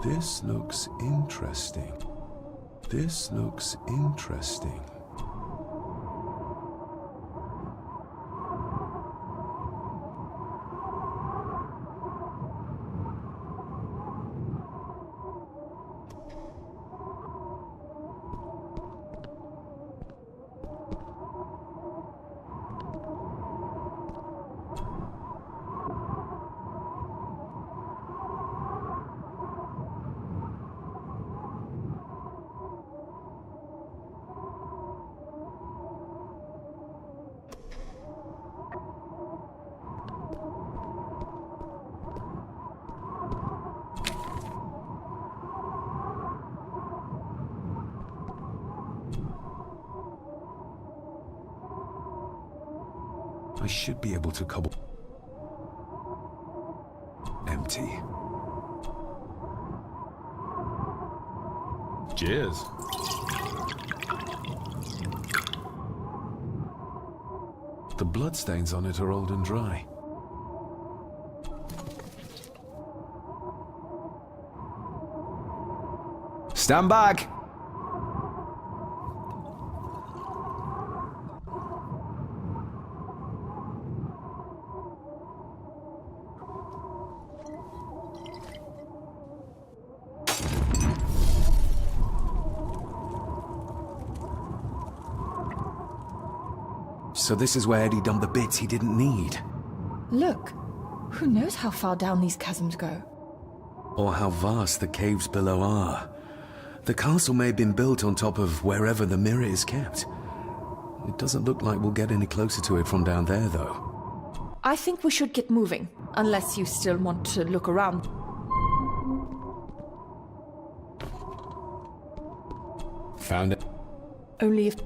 This looks interesting. This looks interesting. I should be able to cobble... Empty. Cheers. The bloodstains on it are old and dry. Stand back! So this is where Eddie dumped the bits he didn't need. Look, who knows how far down these chasms go? Or how vast the caves below are. The castle may have been built on top of wherever the mirror is kept. It doesn't look like we'll get any closer to it from down there, though. I think we should get moving, unless you still want to look around. Found it. Only if...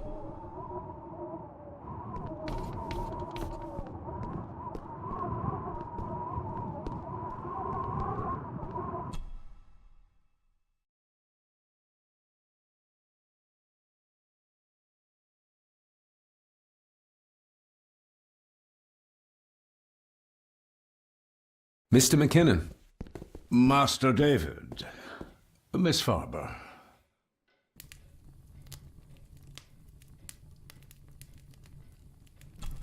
Mr. McKinnon. Master David. Miss Farber.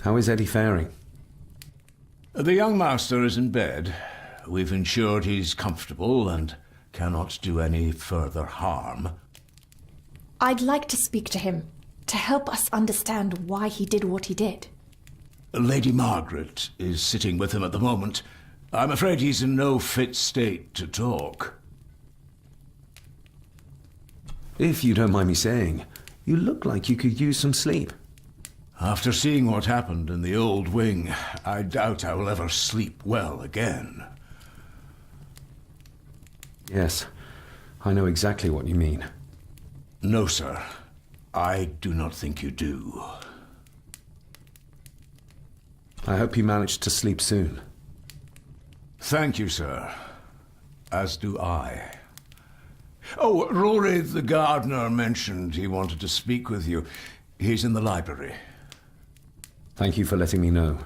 How is Eddie faring? The young master is in bed. We've ensured he's comfortable and cannot do any further harm. I'd like to speak to him, to help us understand why he did what he did. Lady Margaret is sitting with him at the moment. I'm afraid he's in no fit state to talk. If you don't mind me saying, you look like you could use some sleep. After seeing what happened in the old wing, I doubt I will ever sleep well again. Yes, I know exactly what you mean. No, sir. I do not think you do. I hope you manage to sleep soon. Thank you, sir. As do I. Oh, Rory the gardener mentioned he wanted to speak with you. He's in the library. Thank you for letting me know.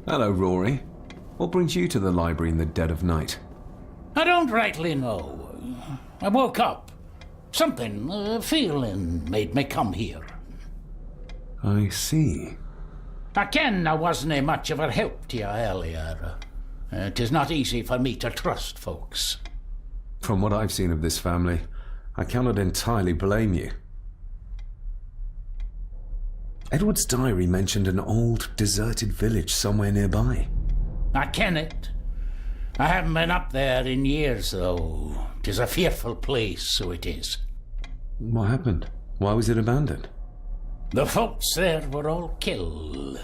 Hello, Rory. What brings you to the library in the dead of night? I don't rightly know. I woke up. Something, feeling, made me come here. I see. I ken I wasn't much of a help to you earlier. It is not easy for me to trust folks. From what I've seen of this family, I cannot entirely blame you. Edward's diary mentioned an old, deserted village somewhere nearby. I ken it. I haven't been up there in years, though. 'Tis a fearful place, so it is. What happened? Why was it abandoned? The folks there were all killed.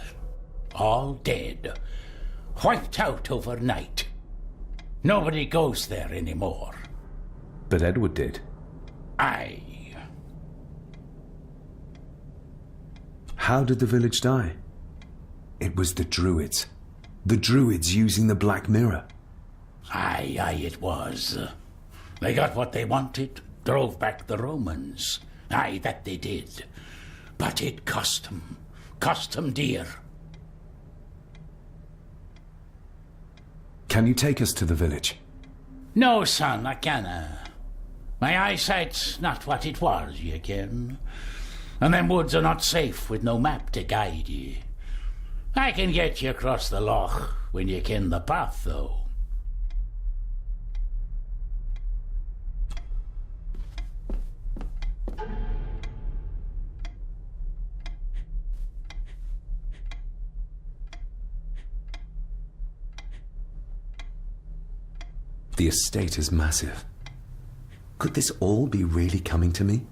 All dead. Wiped out overnight. Nobody goes there anymore. But Edward did. Aye. How did the village die? It was the Druids. The Druids using the Black Mirror. Aye, it was. They got what they wanted, drove back the Romans. Aye, that they did. But it cost them dear. Can you take us to the village? No, son, I canna. My eyesight's not what it was, ye ken. And them woods are not safe with no map to guide ye. I can get you across the loch when ye ken the path, though. The estate is massive. Could this all be really coming to me?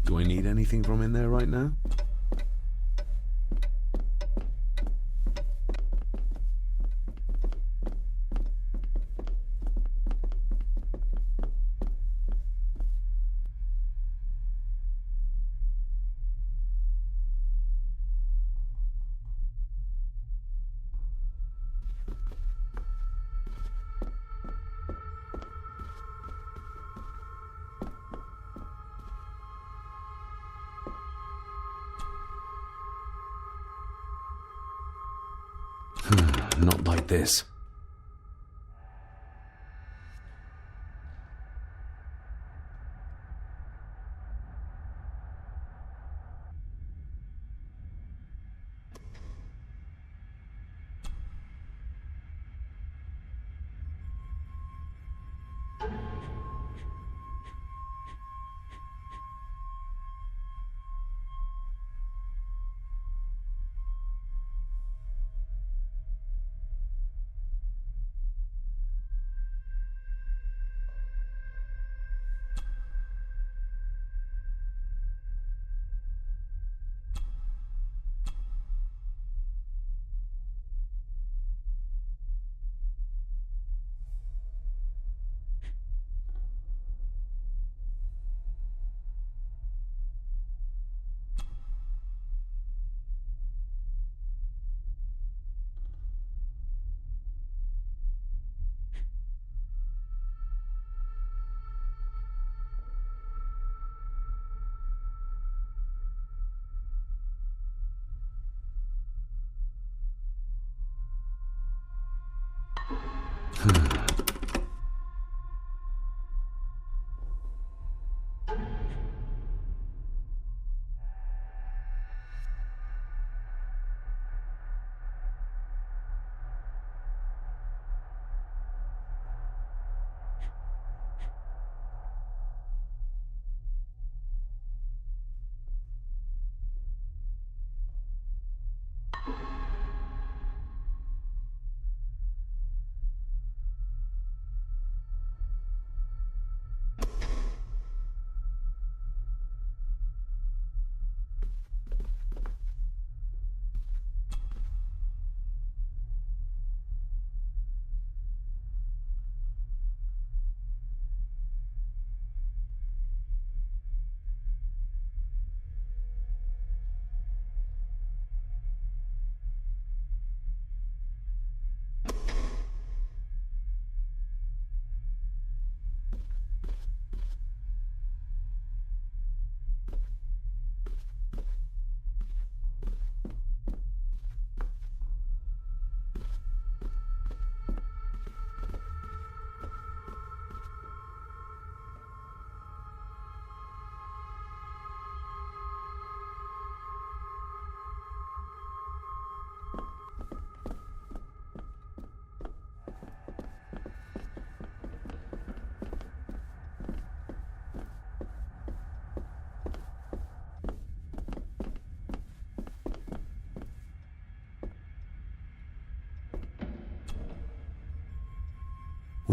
Do I need anything from in there right now? Not like this.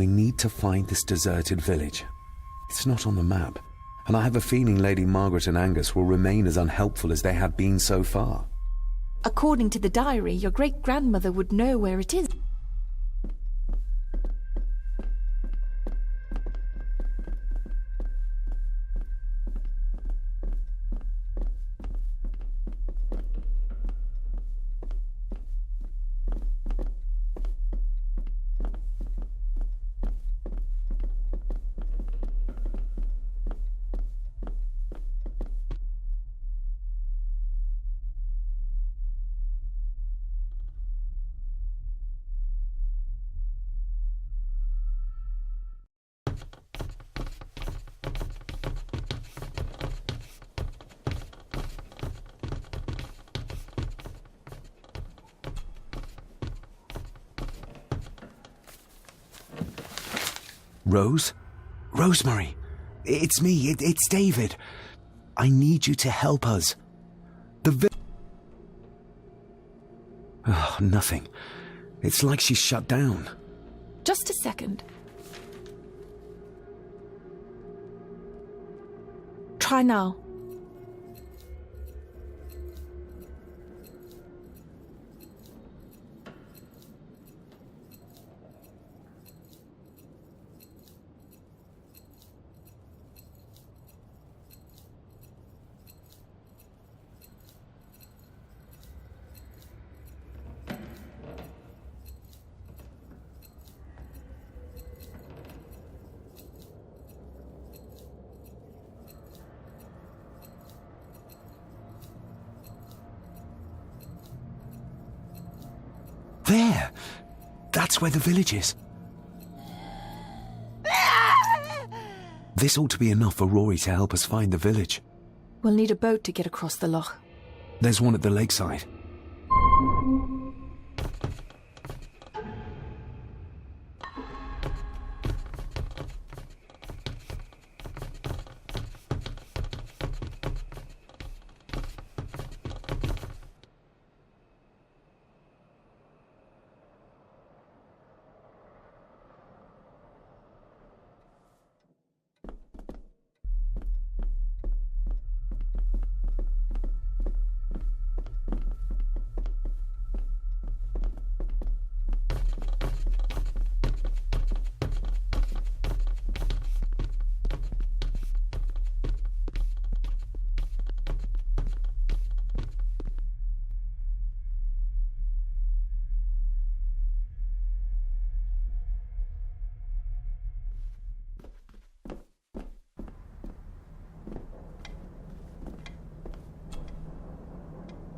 We need to find this deserted village. It's not on the map, and I have a feeling Lady Margaret and Angus will remain as unhelpful as they have been so far. According to the diary, your great-grandmother would know where it is. Rose? Rosemary! It's me, it's David. I need you to help us. Nothing. It's like she's shut down. Just a second. Try now. There! That's where the village is. This ought to be enough for Rory to help us find the village. We'll need a boat to get across the loch. There's one at the lakeside.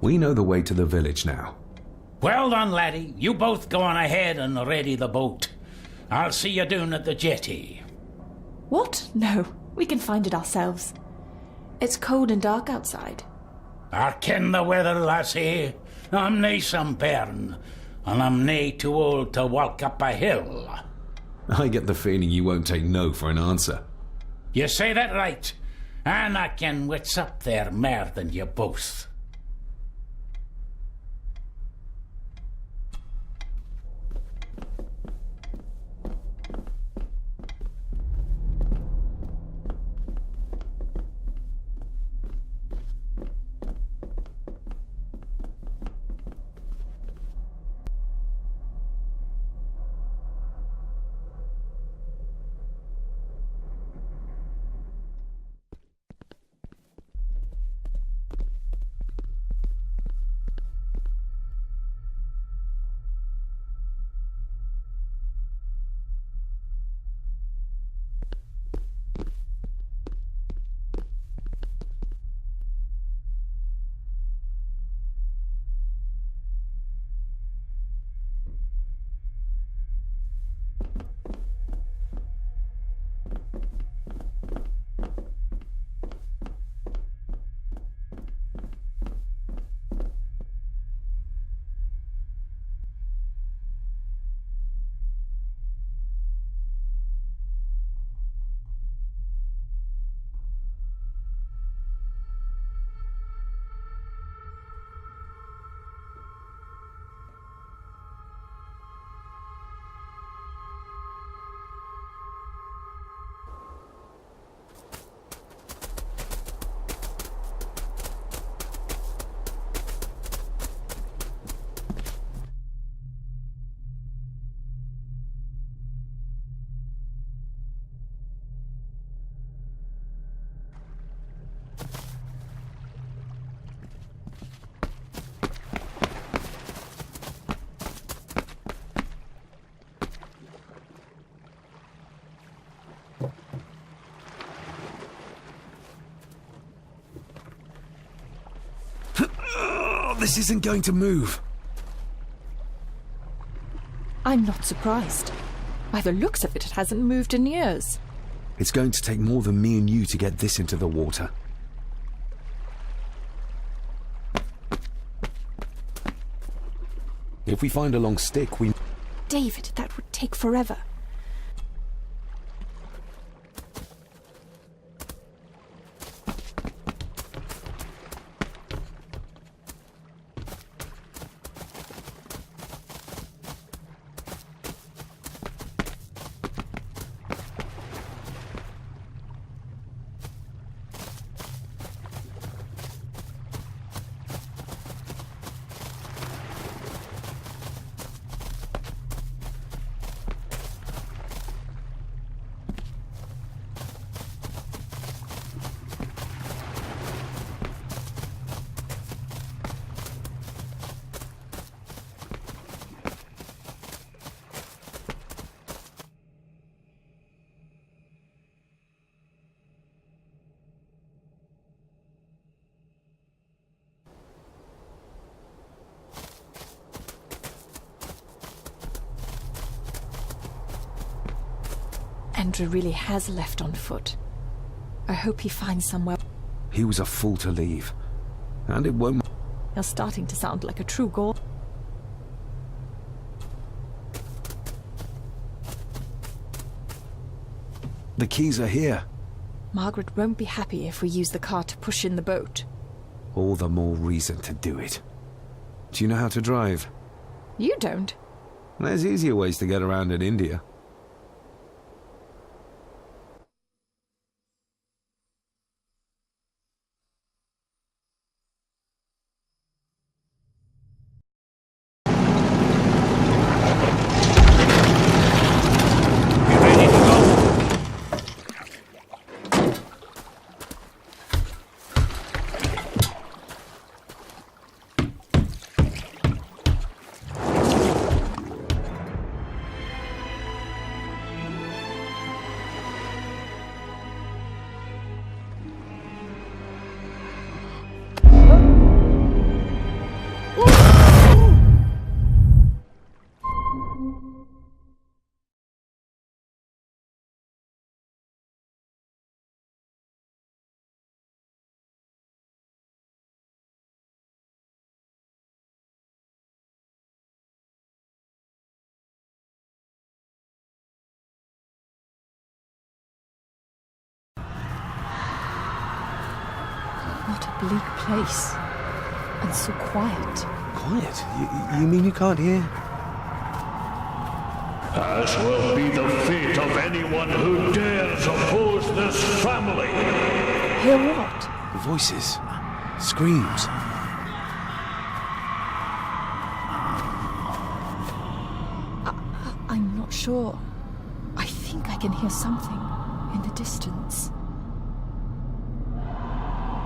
We know the way to the village now. Well done, laddie. You both go on ahead and ready the boat. I'll see you down at the jetty. What? No, we can find it ourselves. It's cold and dark outside. I ken the weather, lassie. I'm nae some bairn, and I'm nae too old to walk up a hill. I get the feeling you won't take no for an answer. You say that right, and I ken what's up there mair than you both. This isn't going to move. I'm not surprised. By the looks of it, it hasn't moved in years. It's going to take more than me and you to get this into the water. If we find a long stick, we... David, that would take forever. Andrew really has left on foot. I hope he finds somewhere. He was a fool to leave. And it won't... You're starting to sound like a true gore. The keys are here. Margaret won't be happy if we use the car to push in the boat. All the more reason to do it. Do you know how to drive? You don't. There's easier ways to get around in India. What a bleak place. And so quiet. Quiet? You mean you can't hear? As will be the fate of anyone who dares oppose this family. Hear what? Voices. Screams. I'm not sure. I think I can hear something in the distance.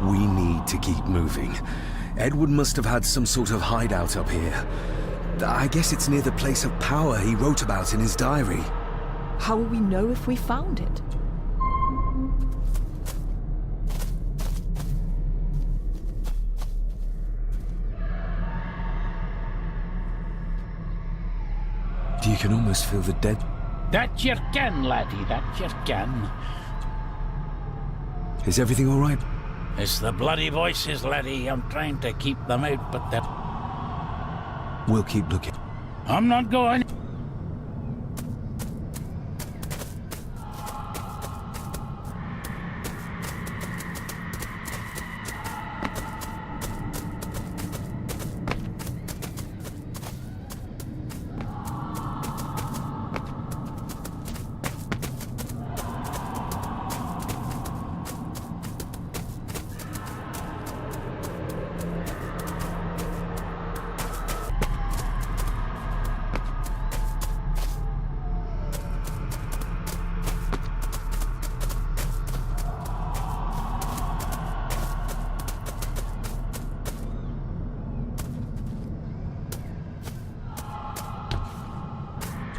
We need to keep moving. Edward must have had some sort of hideout up here. I guess it's near the place of power he wrote about in his diary. How will we know if we found it? You can almost feel the dead... That you can, laddie, that you can. Is everything all right? It's the bloody voices, laddie. I'm trying to keep them out, but they're... We'll keep looking. I'm not going...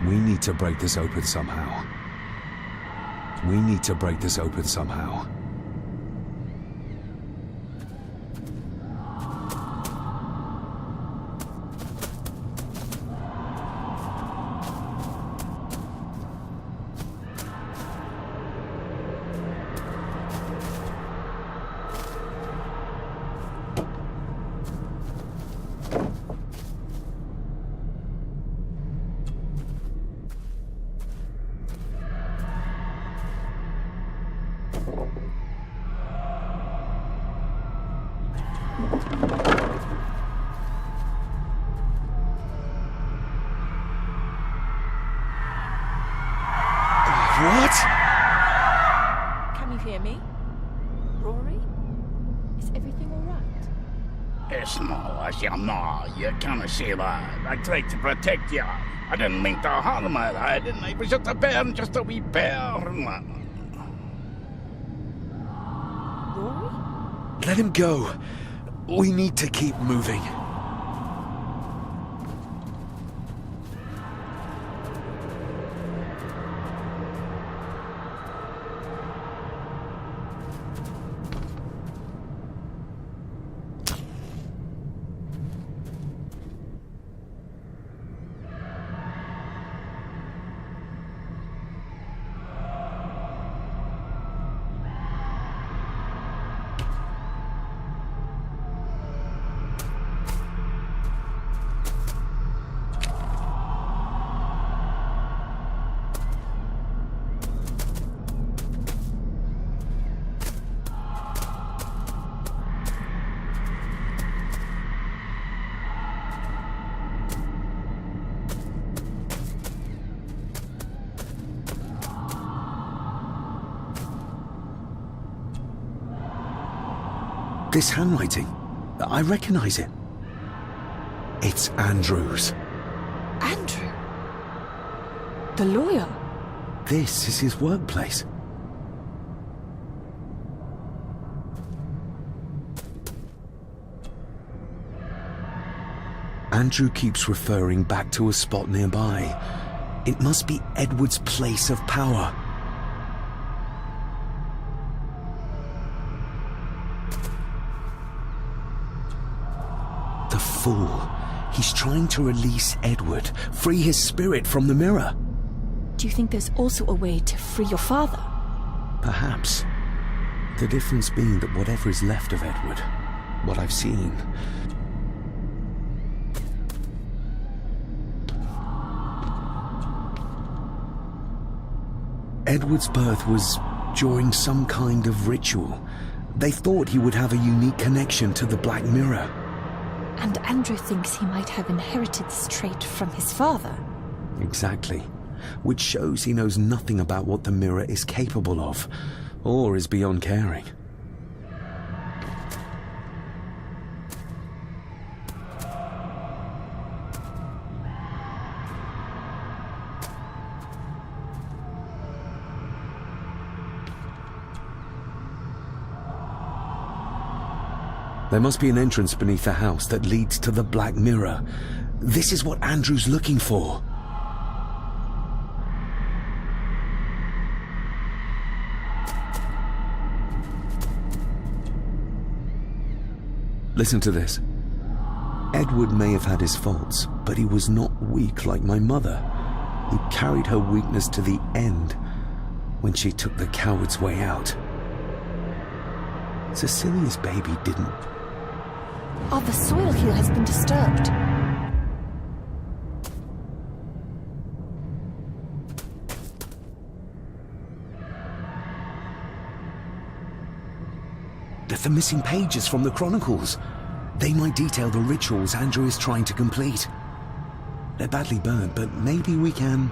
We need to break this open somehow. We need to break this open somehow. What? Can you hear me? Rory? Is everything alright? Yes, no, you can't see that. I tried to protect you. I didn't mean to harm her. I didn't. It was just a bear, just a wee bear. Rory? Let him go. We need to keep moving. This handwriting, I recognize it. It's Andrew's. Andrew? The lawyer? This is his workplace. Andrew keeps referring back to a spot nearby. It must be Edward's place of power. The fool. He's trying to release Edward, free his spirit from the mirror. Do you think there's also a way to free your father? Perhaps. The difference being that whatever is left of Edward, what I've seen, Edward's birth was during some kind of ritual. They thought he would have a unique connection to the Black Mirror. And Andrew thinks he might have inherited this trait from his father. Exactly. Which shows he knows nothing about what the mirror is capable of, or is beyond caring. There must be an entrance beneath the house that leads to the Black Mirror. This is what Andrew's looking for. Listen to this. Edward may have had his faults, but he was not weak like my mother, who carried her weakness to the end when she took the coward's way out. Cecilia's baby didn't. Oh, the soil here has been disturbed. The missing pages from the Chronicles. They might detail the rituals Andrew is trying to complete. They're badly burnt, but maybe we can...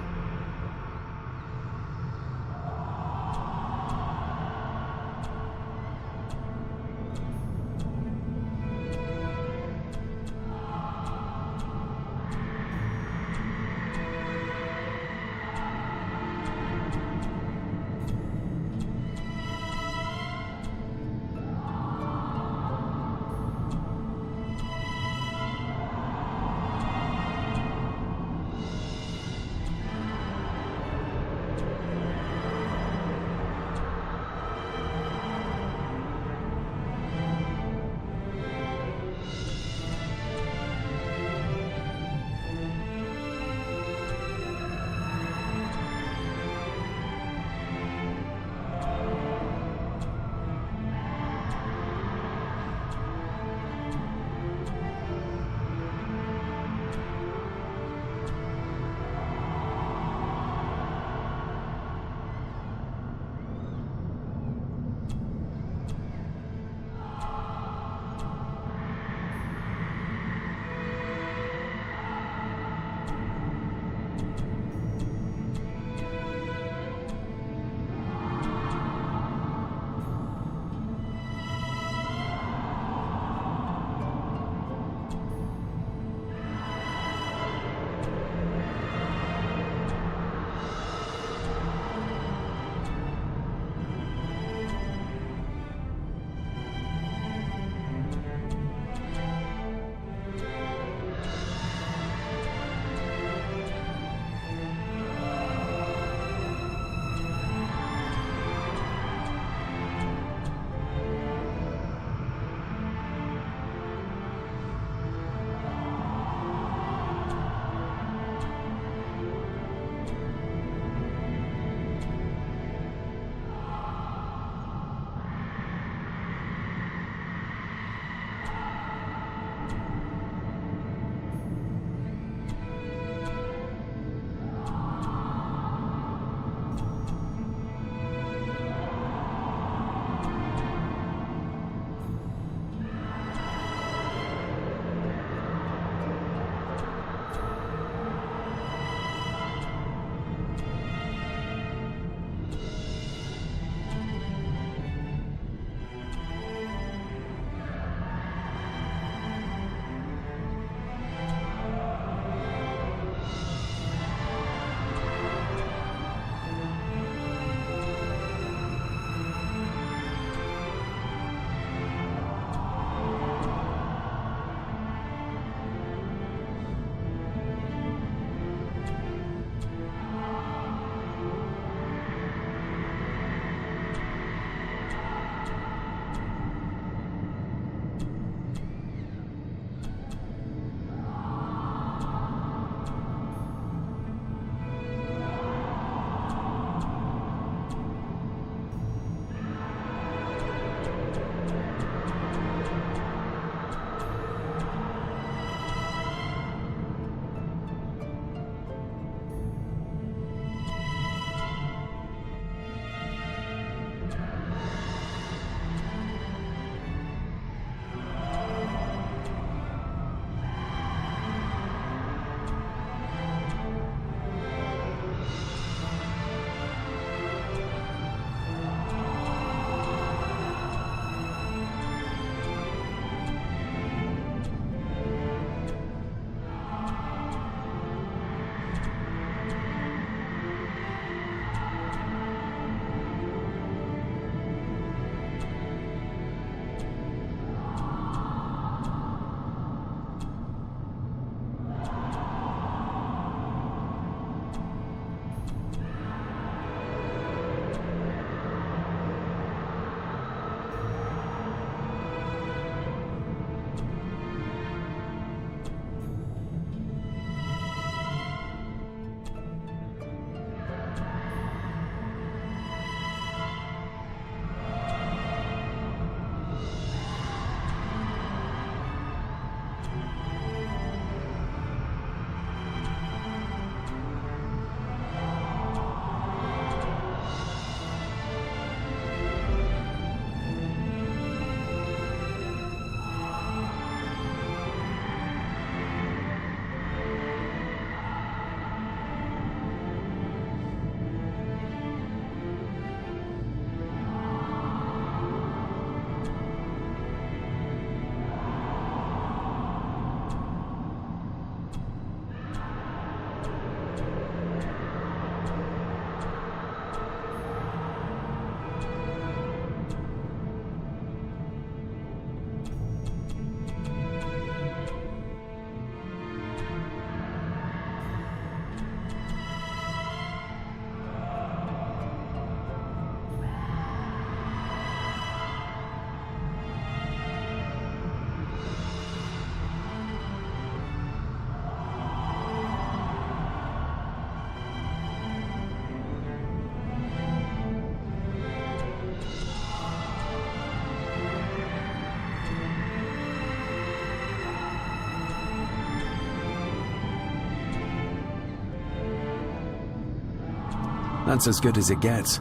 That's as good as it gets.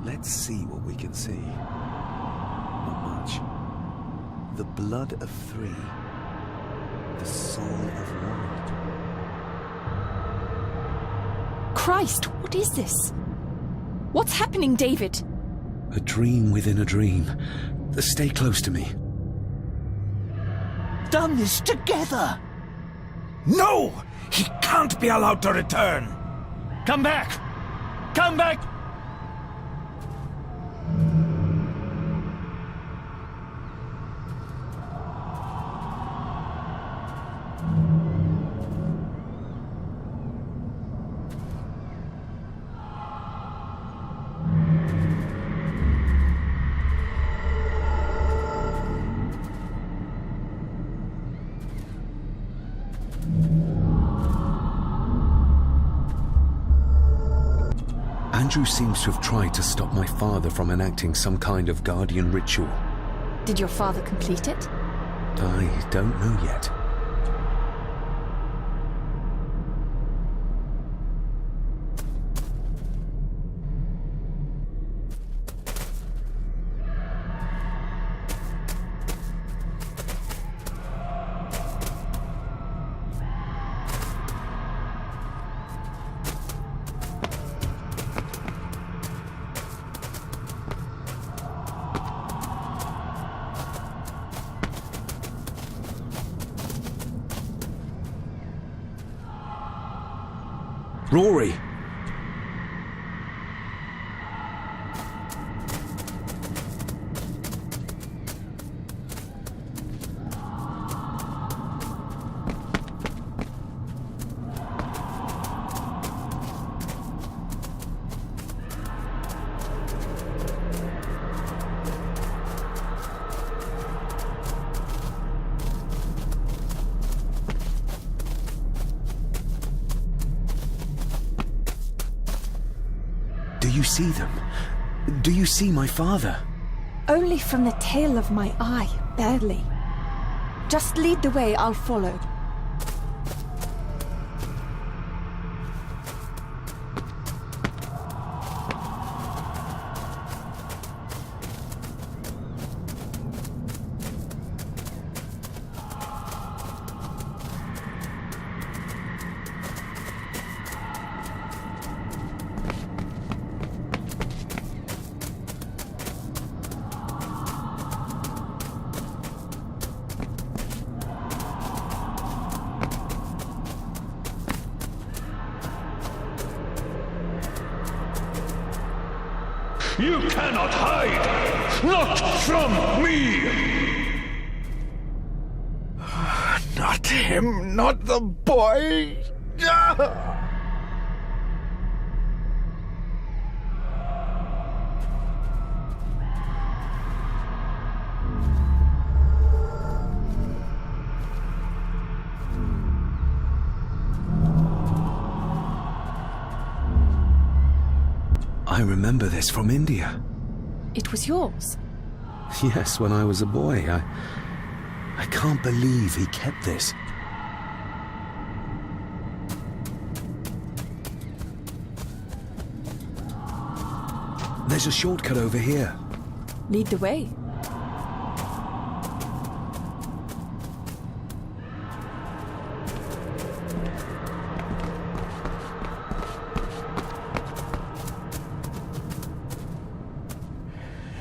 Let's see what we can see. Not much. The blood of 3. The soul of 1. Christ, what is this? What's happening, David? A dream within a dream. Stay close to me. Done this together. No! He can't be allowed to return. Come back! Come back! Andrew seems to have tried to stop my father from enacting some kind of guardian ritual. Did your father complete it? I don't know yet. Rory! Do you see them? Do you see my father? Only from the tail of my eye, barely. Just lead the way, I'll follow. You cannot hide! Not from me! Not him, not the boy. I remember this from India. It was yours. Yes, when I was a boy. I can't believe he kept this. There's a shortcut over here. Lead the way.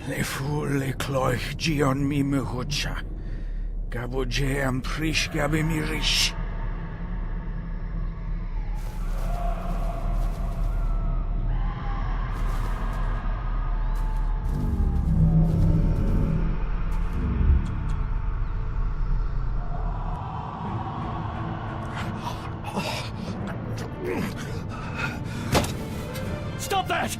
Le fu le cloich gion mi mehucha. Gabo je am prish gabe mi rish. Stop that!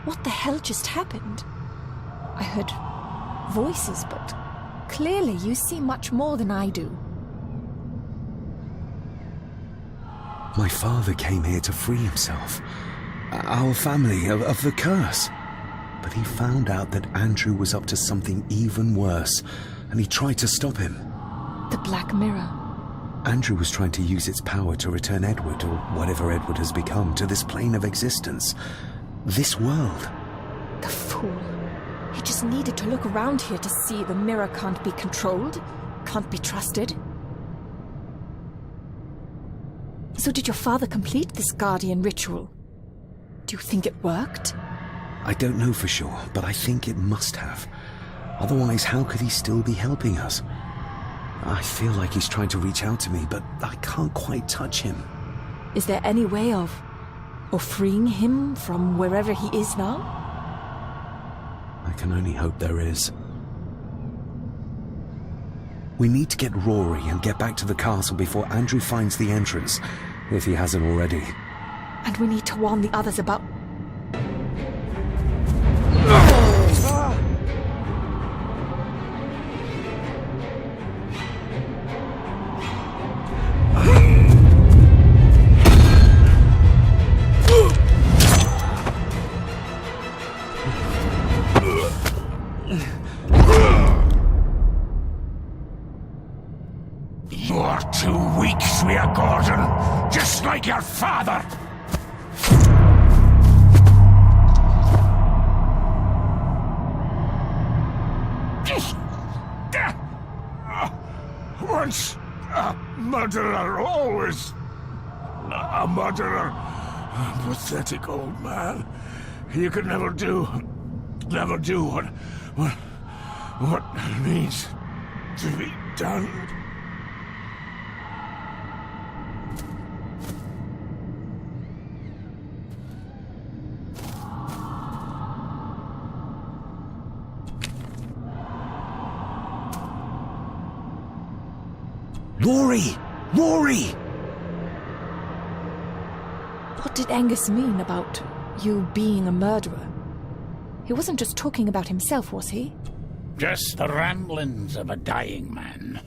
What the hell just happened? I heard voices, but clearly you see much more than I do. My father came here to free himself, our family, of the curse. But he found out that Andrew was up to something even worse, and he tried to stop him. The Black Mirror. Andrew was trying to use its power to return Edward, or whatever Edward has become, to this plane of existence. This world. The fool. He just needed to look around here to see the mirror can't be controlled, can't be trusted. So did your father complete this guardian ritual? Do you think it worked? I don't know for sure, but I think it must have. Otherwise, how could he still be helping us? I feel like he's trying to reach out to me, but I can't quite touch him. Is there any way of freeing him from wherever he is now? I can only hope there is. We need to get Rory and get back to the castle before Andrew finds the entrance, if he hasn't already. And we need to warn the others about... You're too weak, Swear Gordon, just like your father. Once a murderer, always a murderer. A pathetic old man. You could never do what needs to be done. Rory! Rory! What did Angus mean about you being a murderer? He wasn't just talking about himself, was he? Just the ramblings of a dying man.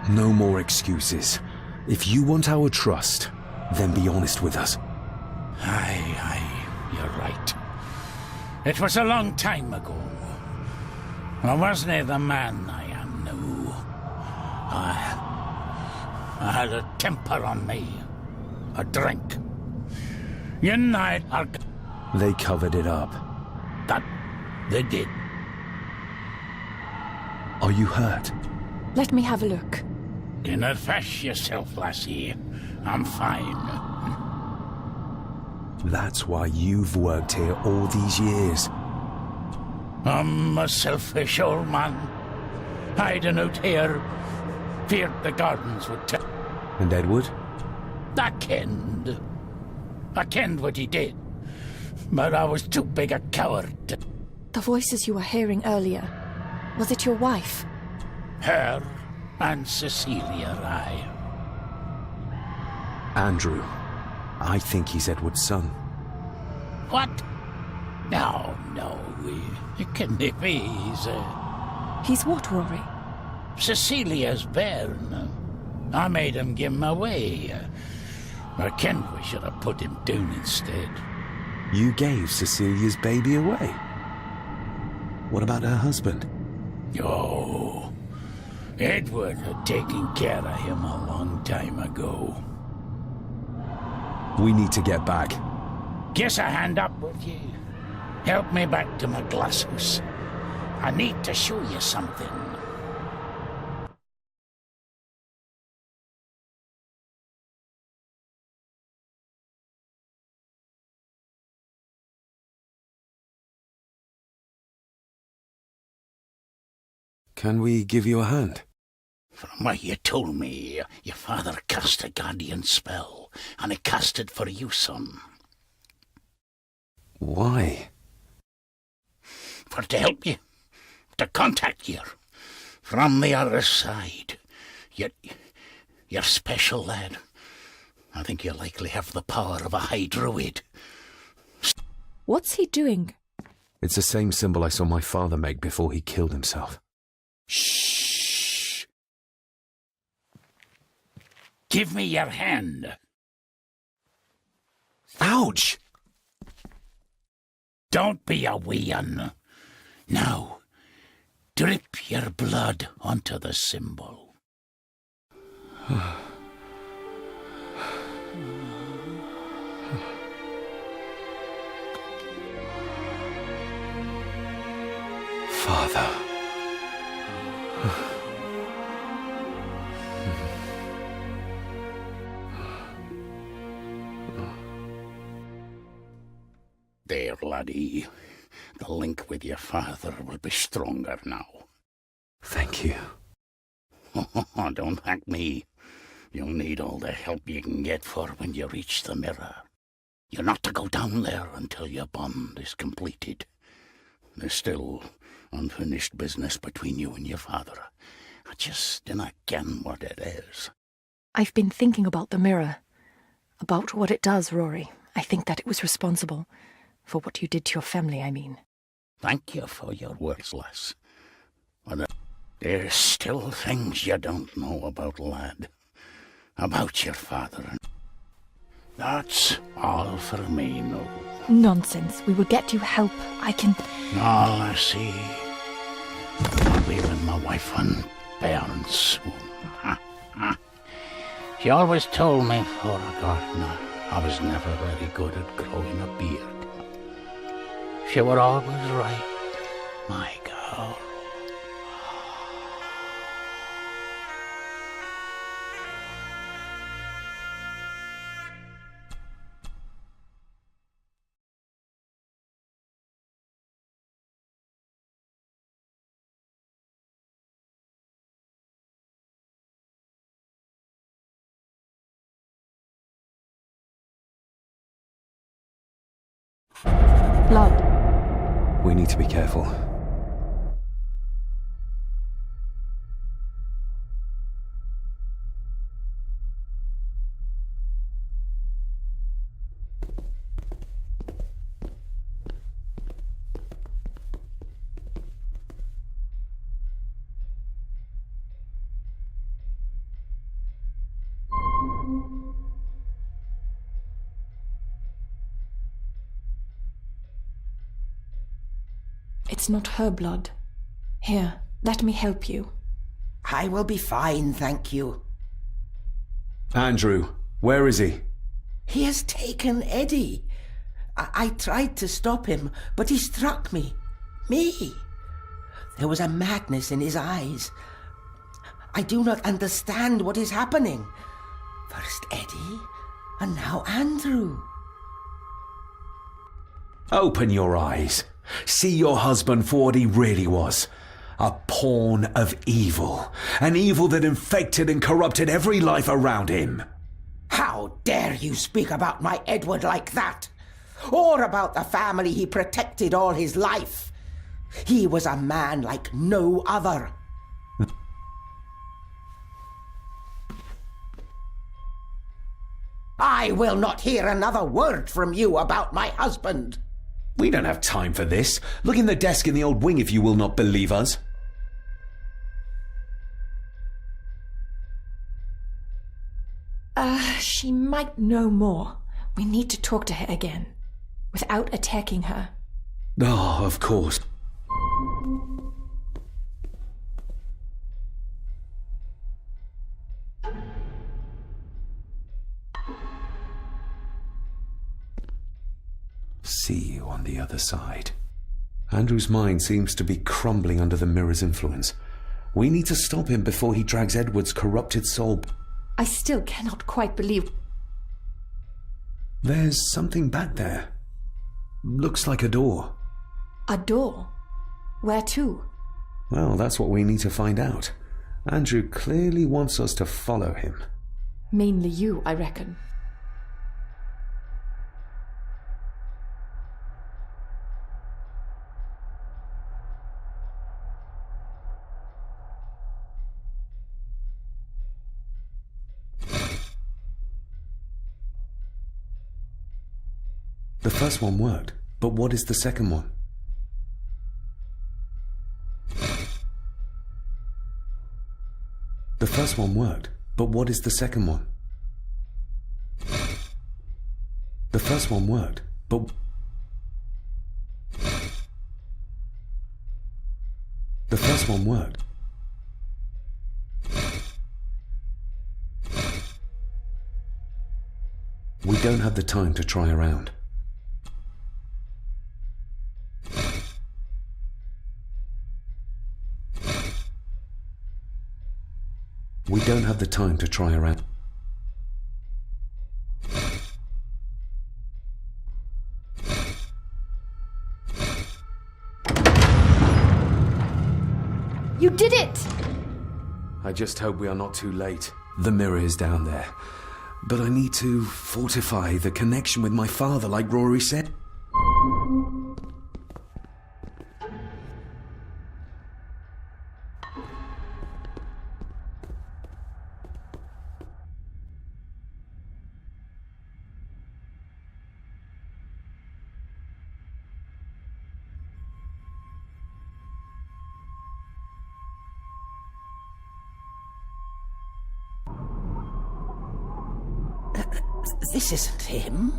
No more excuses. If you want our trust, then be honest with us. Aye, you're right. It was a long time ago. I wasn't the man I am now. I had a temper on me. A drink. You night They covered it up. that they did. Are you hurt? Let me have a look. Dinna fash yourself, lassie. I'm fine. That's why you've worked here all these years. I'm a selfish old man. Hiding out here. Feared the gardens would tell. And Edward? I kenned what he did. But I was too big a coward. The voices you were hearing earlier, was it your wife? Her and Cecilia, aye. Andrew. I think he's Edward's son. What? No, it can't be. He's what, Rory? Cecilia's bairn. I made him give him away. I kenned we should have put him down instead. You gave Cecilia's baby away? What about her husband? Oh, Edward had taken care of him a long time ago. We need to get back. Guess a hand up with you. Help me back to my glass house. I need to show you something. Can we give you a hand? From what you told me, your father cast a guardian spell, and he cast it for you, son. Why? For to help you, to contact you from the other side. You're special, lad. I think you likely have the power of a high druid. What's he doing? It's the same symbol I saw my father make before he killed himself. Shh! Give me your hand. Ouch! Don't be a wee un. Now, drip your blood onto the symbol. Father. There, laddie. The link with your father will be stronger now. Thank you. Don't thank me. You'll need all the help you can get for when you reach the mirror. You're not to go down there until your bond is completed. There's still unfinished business between you and your father. I just dinna ken what it is. I've been thinking about the mirror. About what it does, Rory. I think that it was responsible. For what you did to your family, I mean. Thank you for your words, lass. But there's still things you don't know about, lad. About your father. That's all for me, no. Nonsense. We will get you help. I can... All I see. I'll be with my wife and parents soon. She always told me for a gardener I was never very good at growing a beard. She were always right, my girl. Blood. We need to be careful. It's not her blood. Here, let me help you. I will be fine, thank you. Andrew, where is he? He has taken Eddie. I tried to stop him, but he struck me. Me. There was a madness in his eyes. I do not understand what is happening. First Eddie, and now Andrew. Open your eyes. See your husband for what he really was. A pawn of evil. An evil that infected and corrupted every life around him. How dare you speak about my Edward like that? Or about the family he protected all his life? He was a man like no other. I will not hear another word from you about my husband. We don't have time for this. Look in the desk in the old wing if you will not believe us. She might know more. We need to talk to her again. Without attacking her. Oh, of course. See you on the other side. Andrew's mind seems to be crumbling under the mirror's influence. We need to stop him before he drags Edward's corrupted soul. I still cannot quite believe... There's something back there. Looks like a door. A door? Where to? Well, that's what we need to find out. Andrew clearly wants us to follow him. Mainly you, I reckon. The first one worked. but what is the second one? The first one worked, but what is the second one? The first one worked, but... The first one worked. We don't have the time to try around. We don't have the time to try around. You did it! I just hope we are not too late. The mirror is down there. But I need to fortify the connection with my father, like Rory said. This isn't him.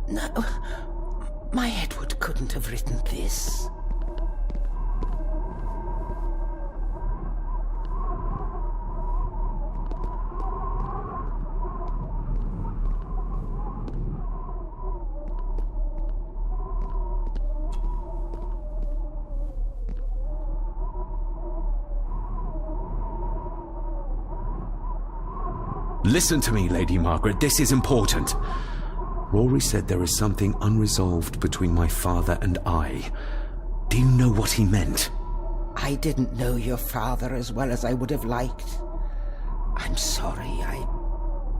No, my Edward couldn't have written this. Listen to me, Lady Margaret, this is important. Rory said there is something unresolved between my father and I. Do you know what he meant? I didn't know your father as well as I would have liked. I'm sorry,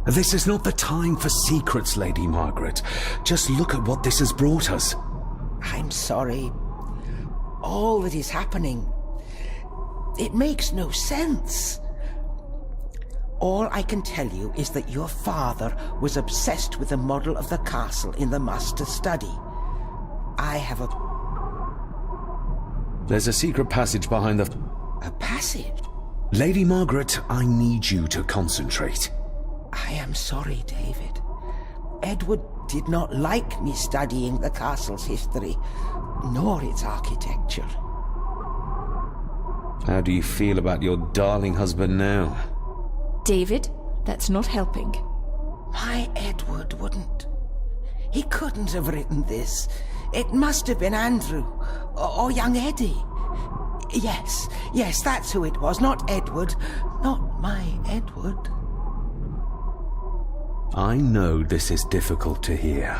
This is not the time for secrets, Lady Margaret. Just look at what this has brought us. I'm sorry. All that is happening, it makes no sense. All I can tell you is that your father was obsessed with the model of the castle in the master's study. I have a... There's a secret passage behind the... A passage? Lady Margaret, I need you to concentrate. I am sorry, David. Edward did not like me studying the castle's history, nor its architecture. How do you feel about your darling husband now? David, that's not helping. My Edward wouldn't. He couldn't have written this. It must have been Andrew, or young Eddie. Yes, that's who it was, not Edward. Not my Edward. I know this is difficult to hear,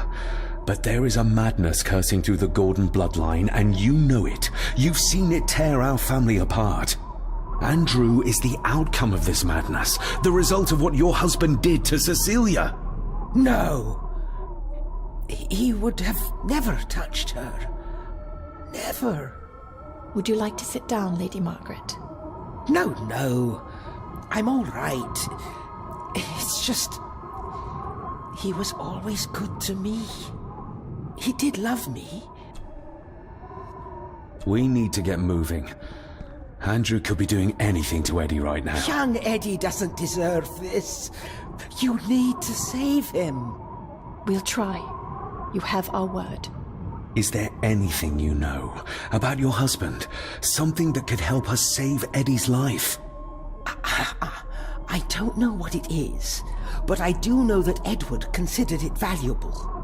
but there is a madness coursing through the Gordon bloodline, and you know it. You've seen it tear our family apart. Andrew is the outcome of this madness, the result of what your husband did to Cecilia. No. He would have never touched her. Never. Would you like to sit down, Lady Margaret? No. I'm all right. It's just... He was always good to me. He did love me. We need to get moving. Andrew could be doing anything to Eddie right now. Young Eddie doesn't deserve this. You need to save him. We'll try. You have our word. Is there anything you know about your husband? Something that could help us save Eddie's life? I don't know what it is, but I do know that Edward considered it valuable.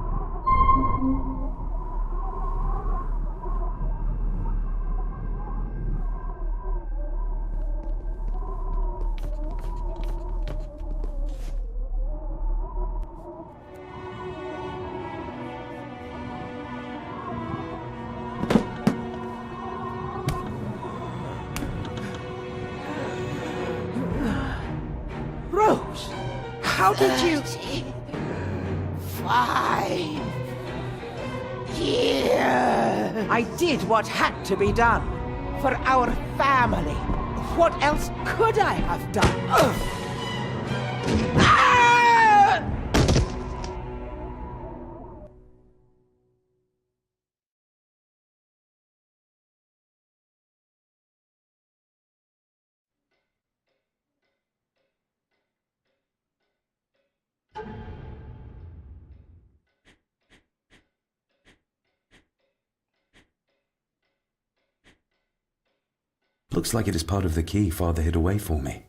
Rose, how did you... 5 years. I did what had to be done. For our family. What else could I have done? Looks like it is part of the key Father hid away for me.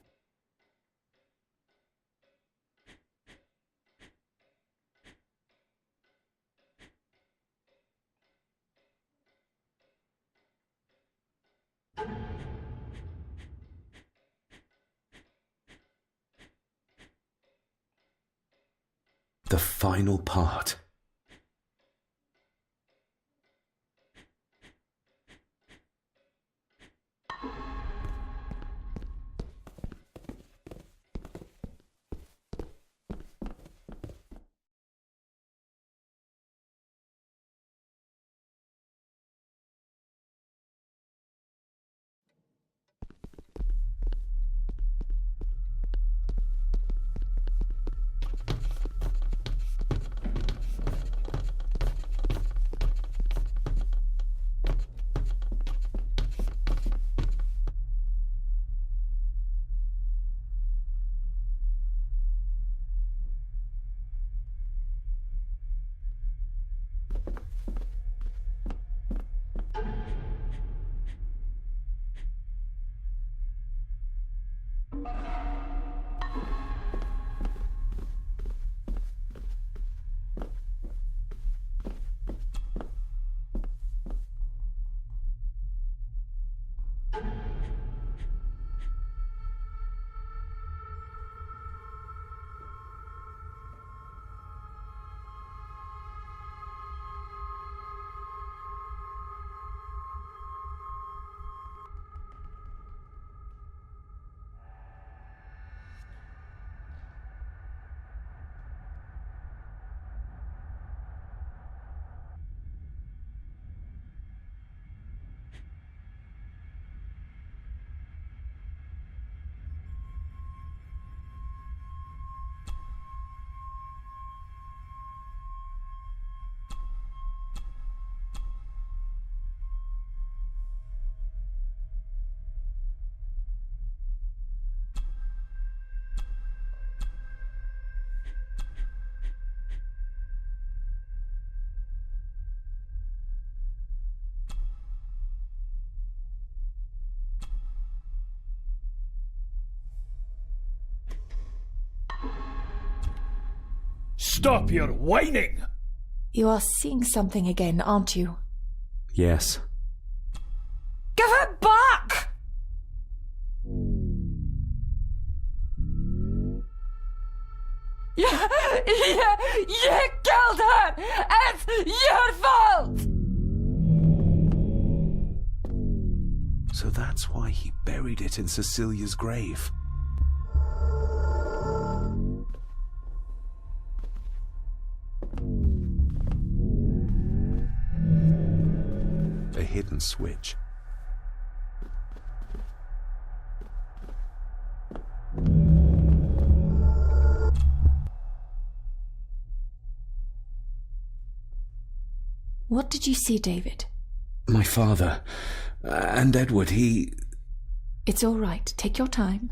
The final part. Stop your whining! You are seeing something again, aren't you? Yes. Give it back! You killed her! It's your fault! So that's why he buried it in Cecilia's grave. A hidden switch. What did you see, David? My father. And Edward, he... It's all right. Take your time.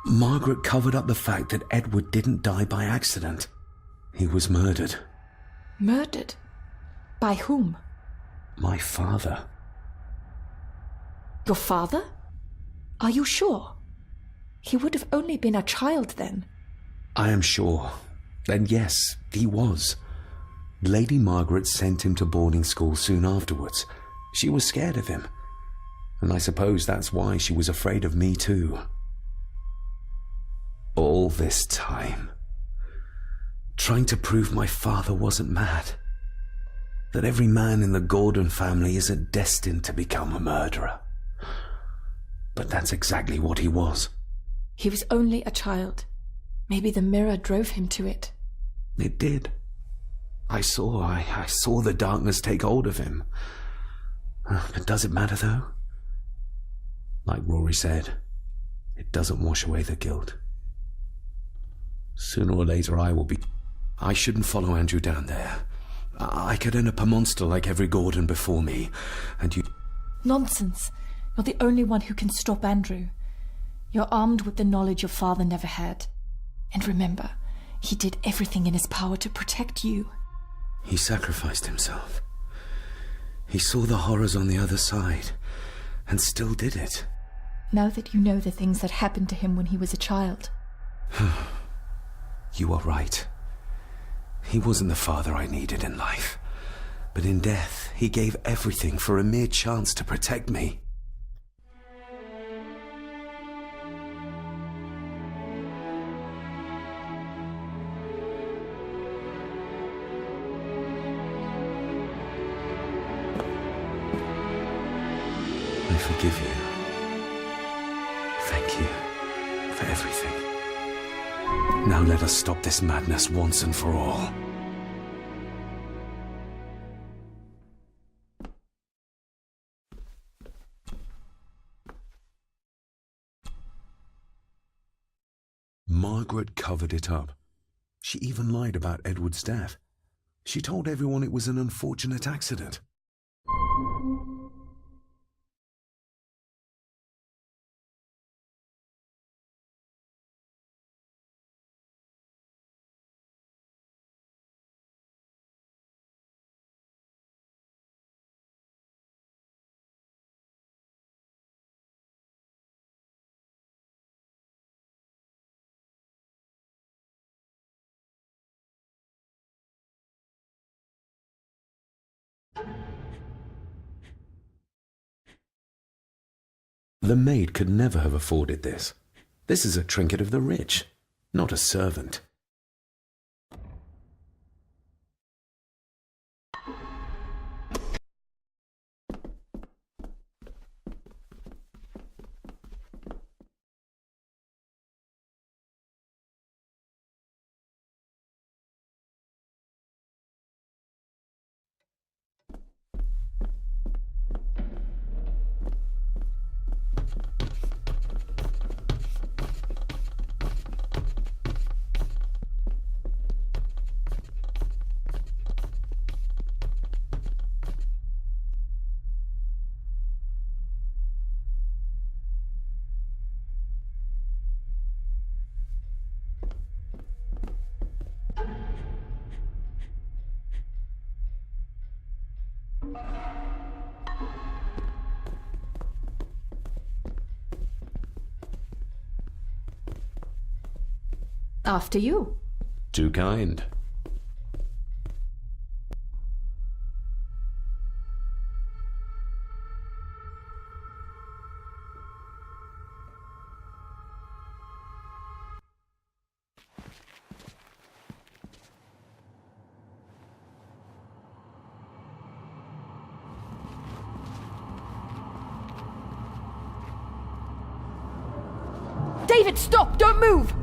Margaret covered up the fact that Edward didn't die by accident. He was murdered. Murdered? By whom? My father. Your father? Are you sure? He would have only been a child then. I am sure. And yes, he was. Lady Margaret sent him to boarding school soon afterwards. She was scared of him. And I suppose that's why she was afraid of me too. All this time, Trying to prove my father wasn't mad. That every man in the Gordon family isn't destined to become a murderer. But that's exactly what he was. He was only a child. Maybe the mirror drove him to it. It did. I saw the darkness take hold of him. But does it matter, though? Like Rory said, it doesn't wash away the guilt. Sooner or later I shouldn't follow Andrew down there. I could end up a monster like every Gordon before me, and you... Nonsense. You're the only one who can stop Andrew. You're armed with the knowledge your father never had. And remember, he did everything in his power to protect you. He sacrificed himself. He saw the horrors on the other side, and still did it. Now that you know the things that happened to him when he was a child. You are right. He wasn't the father I needed in life. But in death, he gave everything for a mere chance to protect me. I forgive you. Thank you for everything. Now let us stop this madness once and for all. Margaret covered it up. She even lied about Edward's death. She told everyone it was an unfortunate accident. The maid could never have afforded this. This is a trinket of the rich, not a servant. After you. Too kind. David, stop! Don't move!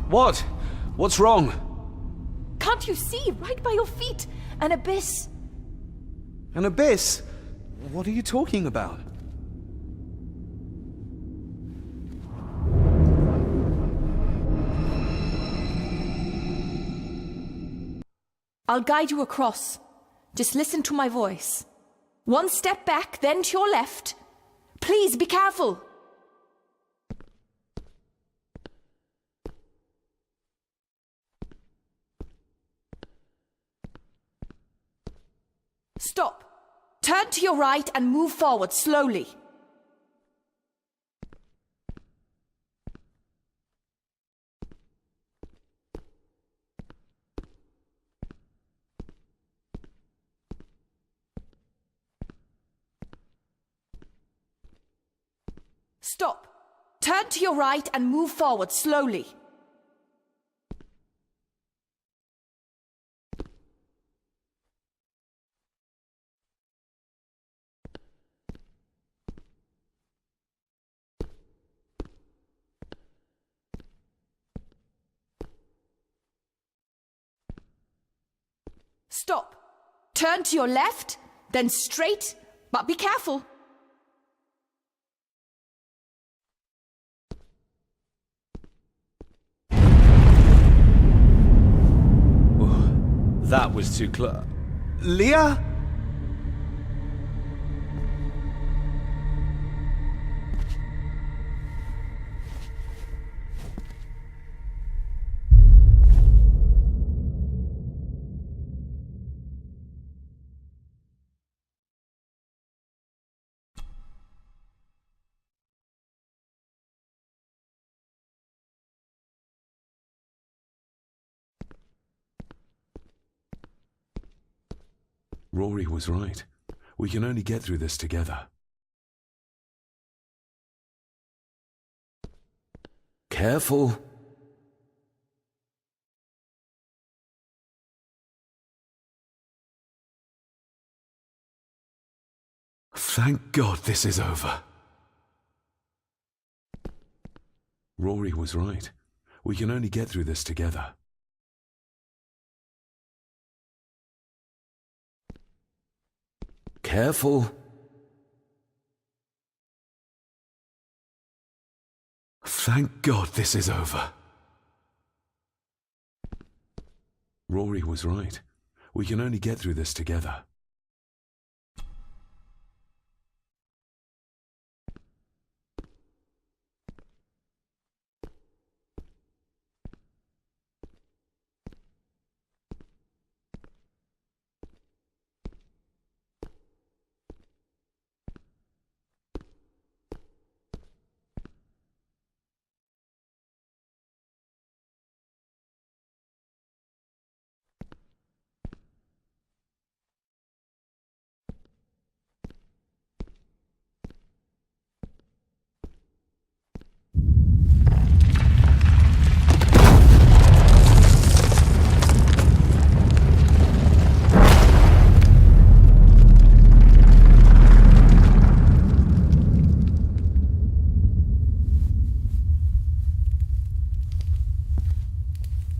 What? What's wrong? Can't you see? Right by your feet. An abyss. An abyss? What are you talking about? I'll guide you across. Just listen to my voice. One step back, then to your left. Please be careful. Stop. Turn to your right and move forward slowly. Stop. Turn to your right and move forward slowly. Stop! Turn to your left, then straight, but be careful. That was too close. Leah? Rory was right. We can only get through this together. Careful! Thank God this is over. Rory was right. We can only get through this together. Careful! Thank God this is over. Rory was right. We can only get through this together.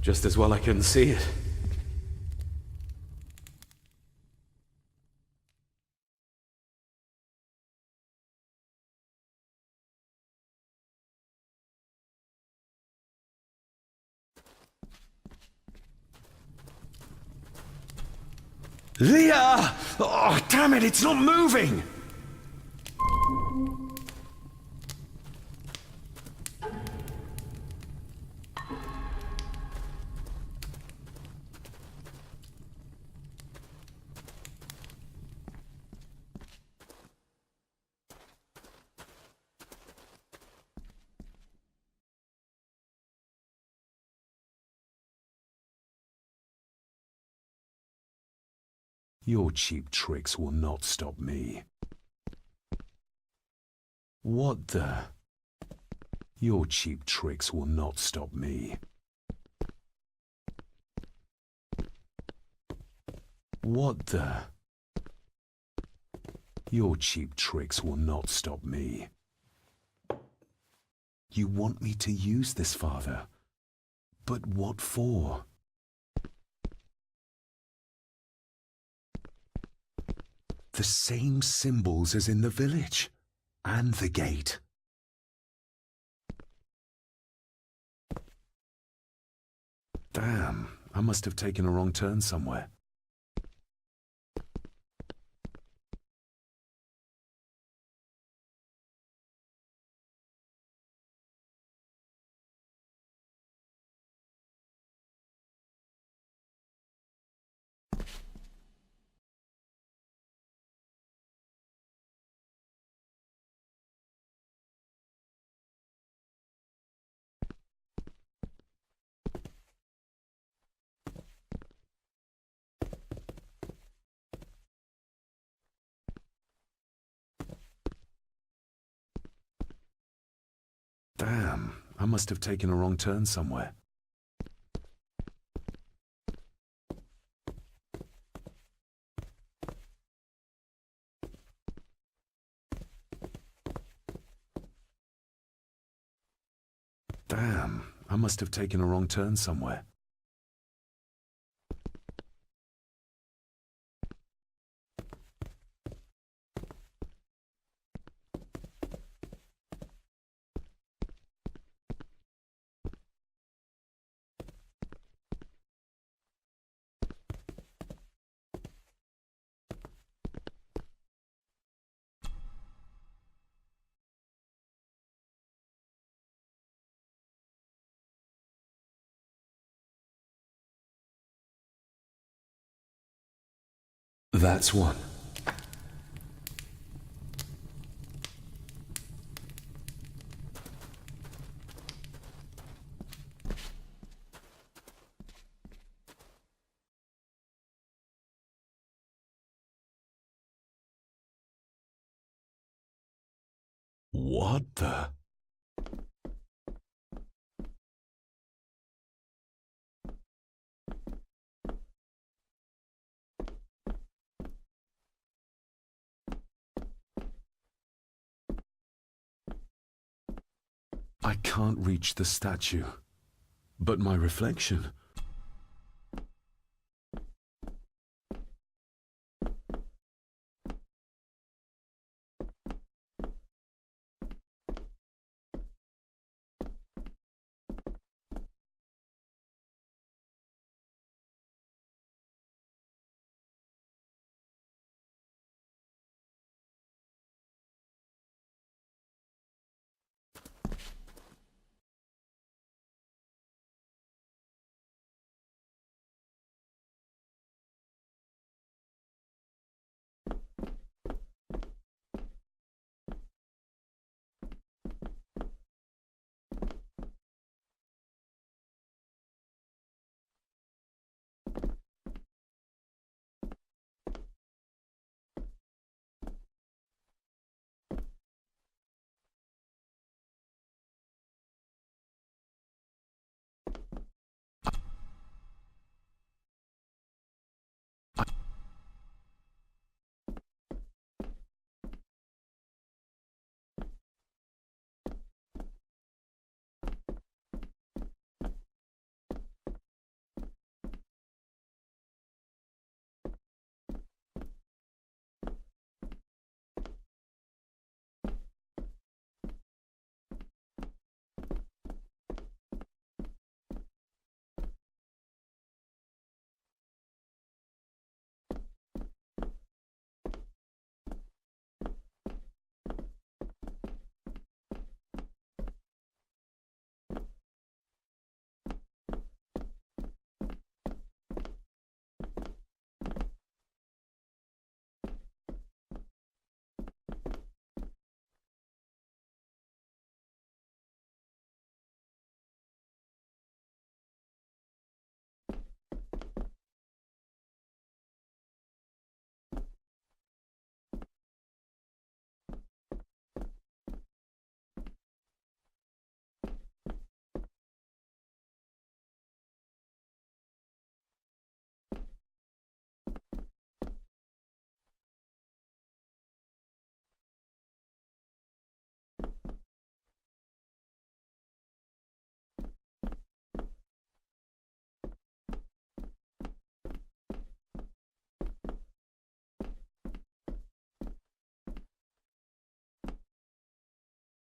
Just as well I couldn't see it. Leah! Oh, damn it, it's not moving! Your cheap tricks will not stop me. What the? Your cheap tricks will not stop me. What the? Your cheap tricks will not stop me. You want me to use this, Father? But what for? The same symbols as in the village, and the gate. Damn, I must have taken a wrong turn somewhere. Damn, I must have taken a wrong turn somewhere. Damn, I must have taken a wrong turn somewhere. That's one. What the? I can't reach the statue, but my reflection.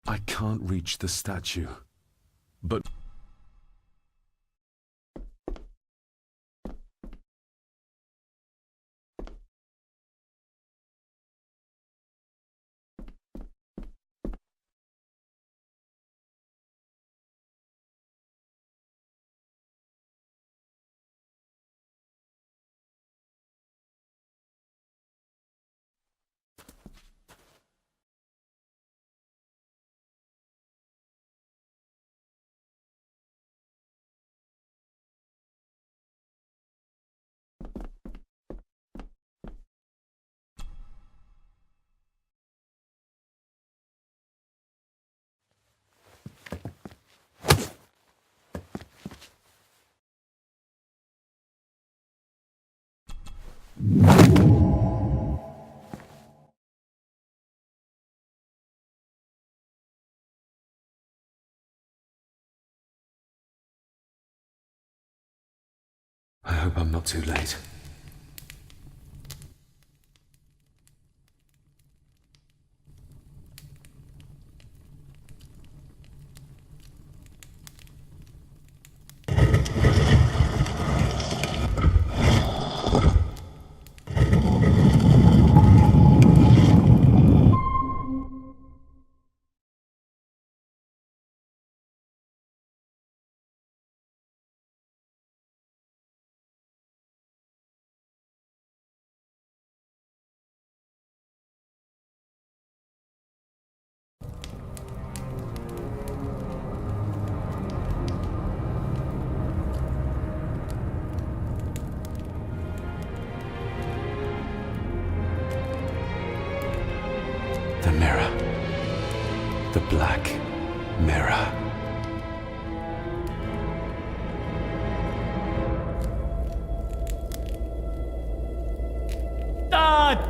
I can't reach the statue, but... I hope I'm not too late.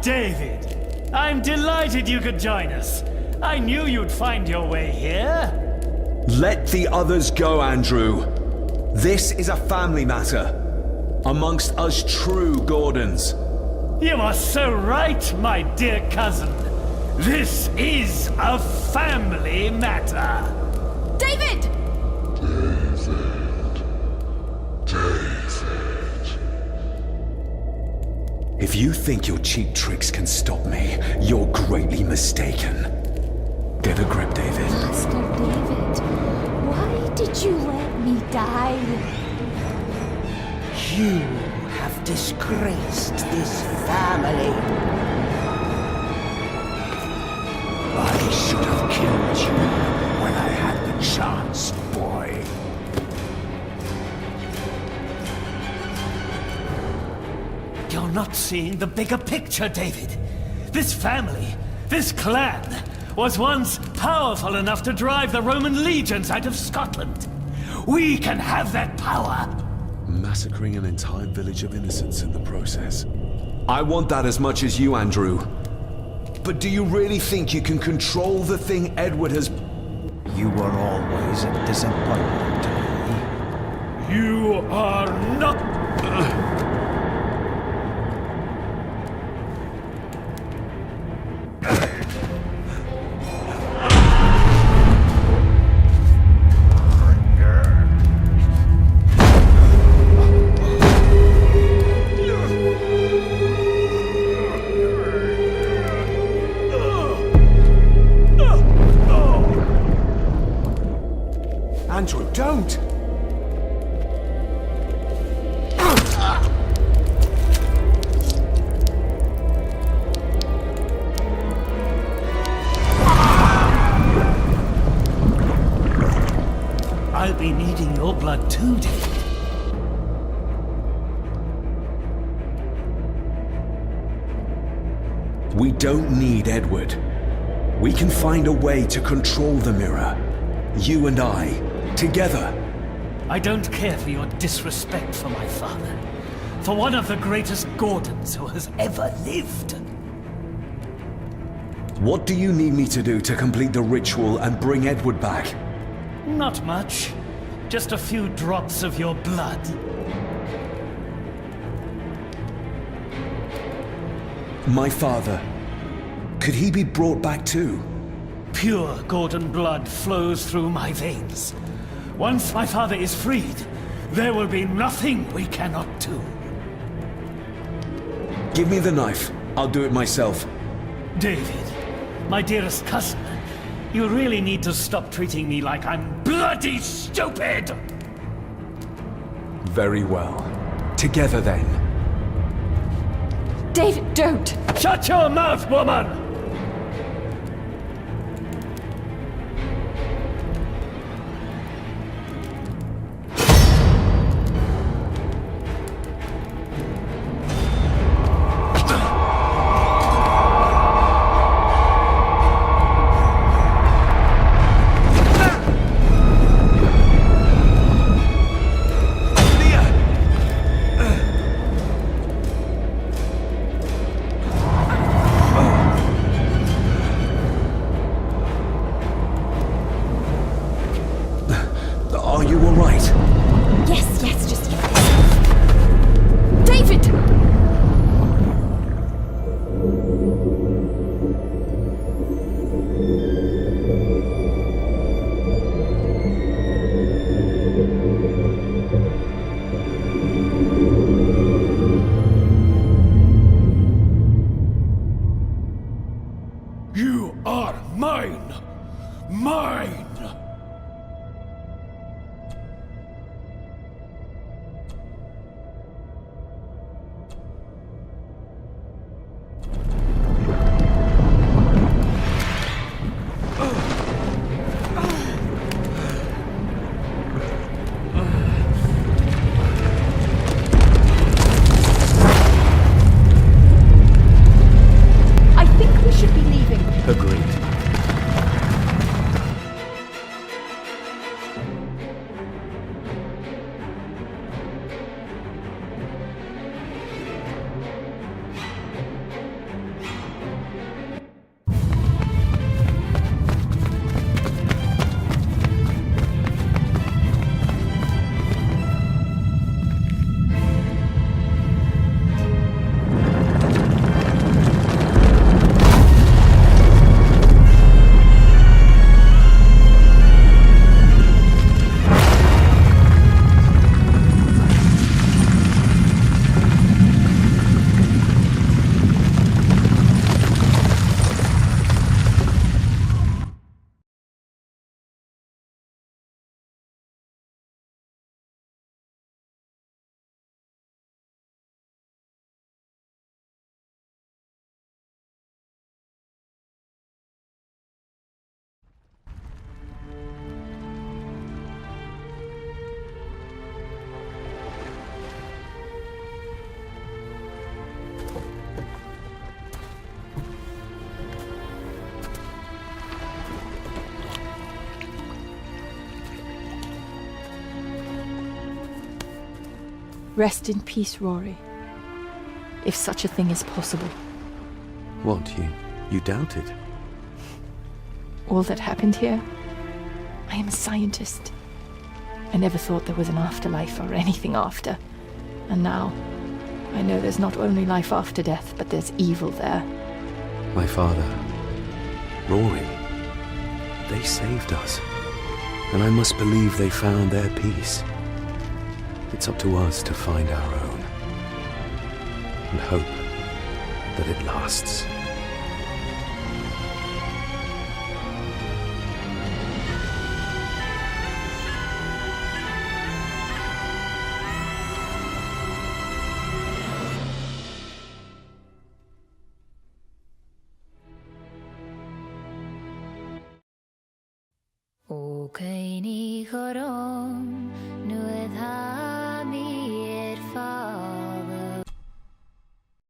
David. I'm delighted you could join us. I knew you'd find your way here. Let the others go, Andrew. This is a family matter. Amongst us true Gordons. You are so right, my dear cousin. This is a family matter. David! If you think your cheap tricks can stop me, you're greatly mistaken. Get a grip, David. Master David, why did you let me die? You have disgraced this family. I should have killed you when I had the chance, boy. You're not seeing the bigger picture, David. This family, this clan, was once powerful enough to drive the Roman legions out of Scotland. We can have that power. Massacring an entire village of innocents in the process. I want that as much as you, Andrew. But do you really think you can control the thing Edward has... You were always a disappointment to me. You are not... Andrew, don't! I'll be needing your blood too, David. We don't need Edward. We can find a way to control the mirror. You and I, together. I don't care for your disrespect for my father. For one of the greatest Gordons who has ever lived. What do you need me to do to complete the ritual and bring Edward back? Not much. Just a few drops of your blood. My father, could he be brought back too? Pure Gordon blood flows through my veins. Once my father is freed, there will be nothing we cannot do. Give me the knife. I'll do it myself. David, my dearest cousin, you really need to stop treating me like I'm bloody stupid! Very well. Together then. David, don't! Shut your mouth, woman! Rest in peace, Rory. If such a thing is possible. What, you doubt it? All that happened here? I am a scientist. I never thought there was an afterlife or anything after. And now, I know there's not only life after death, but there's evil there. My father, Rory, they saved us. And I must believe they found their peace. It's up to us to find our own. And hope that it lasts. 오케이니 걸어